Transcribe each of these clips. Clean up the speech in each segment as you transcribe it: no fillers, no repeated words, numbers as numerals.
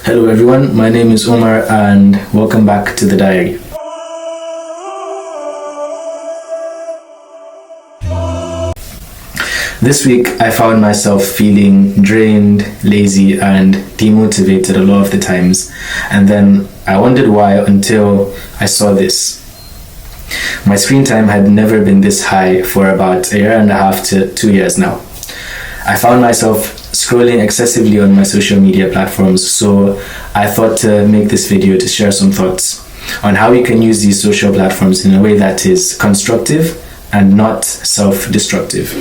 Hello everyone, my name is Omar and welcome back to the diary. This week I found myself feeling drained, lazy and demotivated a lot of the times, and then I wondered why until I saw this. My screen time had never been this high for about a year and a half to 2 years now. I found myself scrolling excessively on my social media platforms, so I thought to make this video to share some thoughts on how we can use these social platforms in a way that is constructive and not self-destructive.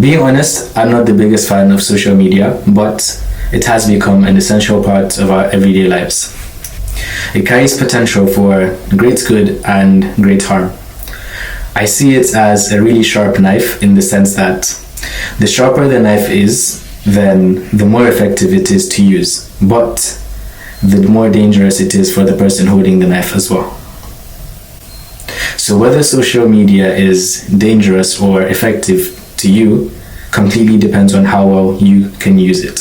Being honest, I'm not the biggest fan of social media, but it has become an essential part of our everyday lives. It carries potential for great good and great harm. I see it as a really sharp knife in the sense that the sharper the knife is, then the more effective it is to use, but the more dangerous it is for the person holding the knife as well. So whether social media is dangerous or effective to you completely depends on how well you can use it.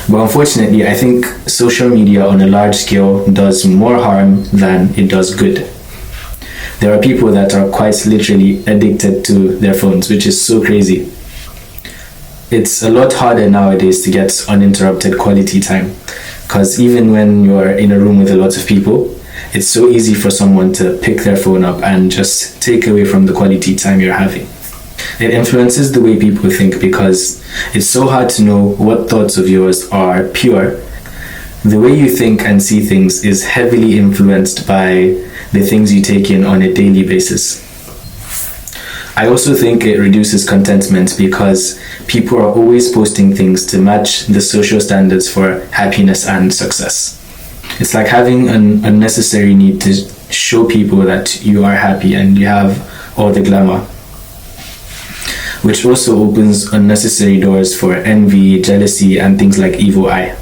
But unfortunately, I think social media on a large scale does more harm than it does good. There are people that are quite literally addicted to their phones, which is so crazy. It's a lot harder nowadays to get uninterrupted quality time, because even when you're in a room with a lot of people, it's so easy for someone to pick their phone up and just take away from the quality time you're having. It influences the way people think because it's so hard to know what thoughts of yours are pure. The way you think and see things is heavily influenced by the things you take in on a daily basis. I also think it reduces contentment because people are always posting things to match the social standards for happiness and success. It's like having an unnecessary need to show people that you are happy and you have all the glamour, which also opens unnecessary doors for envy, jealousy, and things like evil eye.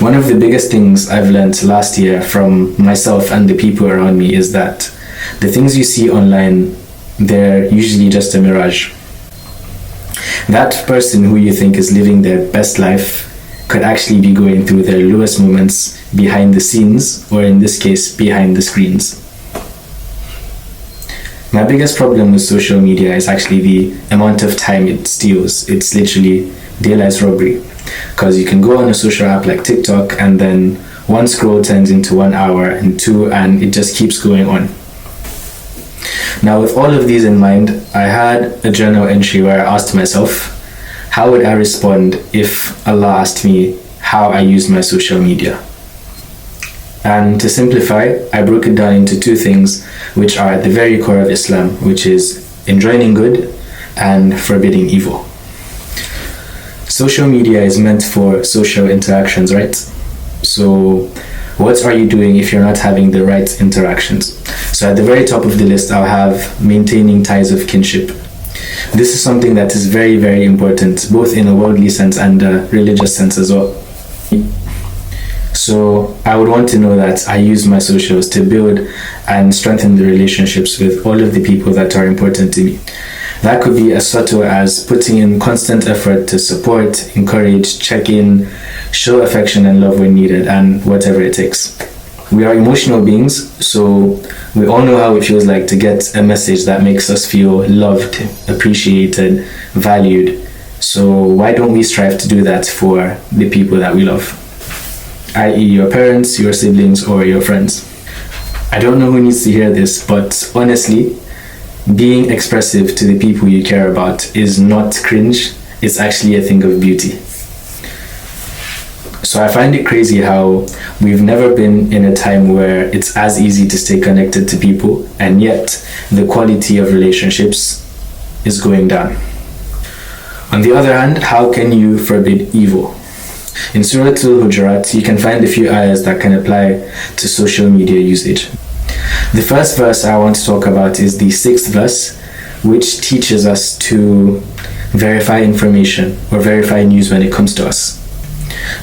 One of the biggest things I've learned last year from myself and the people around me is that the things you see online, they're usually just a mirage. That person who you think is living their best life could actually be going through their lowest moments behind the scenes, or in this case, behind the screens. My biggest problem with social media is actually the amount of time it steals. It's literally daylight robbery, because you can go on a social app like TikTok and then one scroll turns into 1 hour and two, and it just keeps going on. Now, with all of these in mind, I had a journal entry where I asked myself, how would I respond if Allah asked me how I use my social media? And to simplify, I broke it down into two things which are at the very core of Islam, which is enjoining good and forbidding evil. Social media is meant for social interactions, right? So what are you doing if you're not having the right interactions? So at the very top of the list, I'll have maintaining ties of kinship. This is something that is very, very important, both in a worldly sense and a religious sense as well. So I would want to know that I use my socials to build and strengthen the relationships with all of the people that are important to me. That could be as subtle as putting in constant effort to support, encourage, check in, show affection and love when needed, and whatever it takes. We are emotional beings, so we all know how it feels like to get a message that makes us feel loved, appreciated, valued. So why don't we strive to do that for the people that we love, i.e. your parents, your siblings, or your friends? I don't know who needs to hear this, but honestly, being expressive to the people you care about is not cringe, it's actually a thing of beauty. So I find it crazy how we've never been in a time where it's as easy to stay connected to people, and yet the quality of relationships is going down. On the other hand, how can you forbid evil? In Surah Al-Hujurat, you can find a few ayahs that can apply to social media usage. The first verse I want to talk about is the 6th verse, which teaches us to verify information or verify news when it comes to us.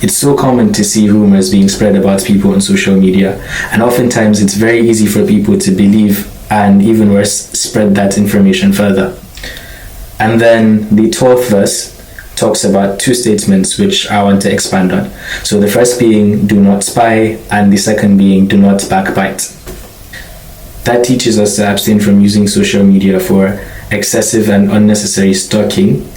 It's so common to see rumors being spread about people on social media, and oftentimes it's very easy for people to believe and, even worse, spread that information further. And then the 12th verse talks about two statements which I want to expand on. So the first being do not spy, and the second being do not backbite. That teaches us to abstain from using social media for excessive and unnecessary stalking.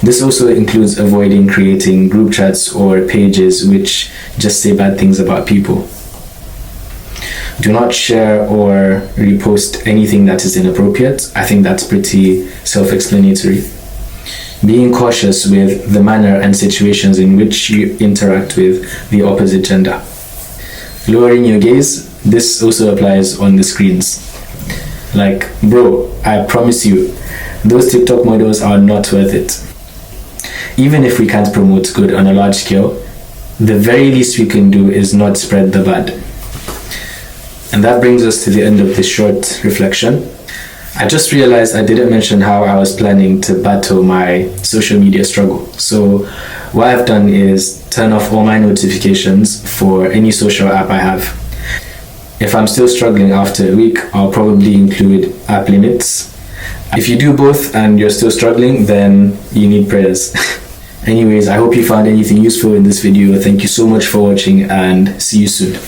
This also includes avoiding creating group chats or pages which just say bad things about people. Do not share or repost anything that is inappropriate. I think that's pretty self-explanatory. Being cautious with the manner and situations in which you interact with the opposite gender. Lowering your gaze. This also applies on the screens. Like, bro, I promise you, those TikTok models are not worth it. Even if we can't promote good on a large scale, the very least we can do is not spread the bad. And that brings us to the end of this short reflection. I just realized I didn't mention how I was planning to battle my social media struggle. So what I've done is turn off all my notifications for any social app I have. If I'm still struggling after a week, I'll probably include app limits. If you do both and you're still struggling, then you need prayers. Anyways, I hope you found anything useful in this video. Thank you so much for watching, and see you soon.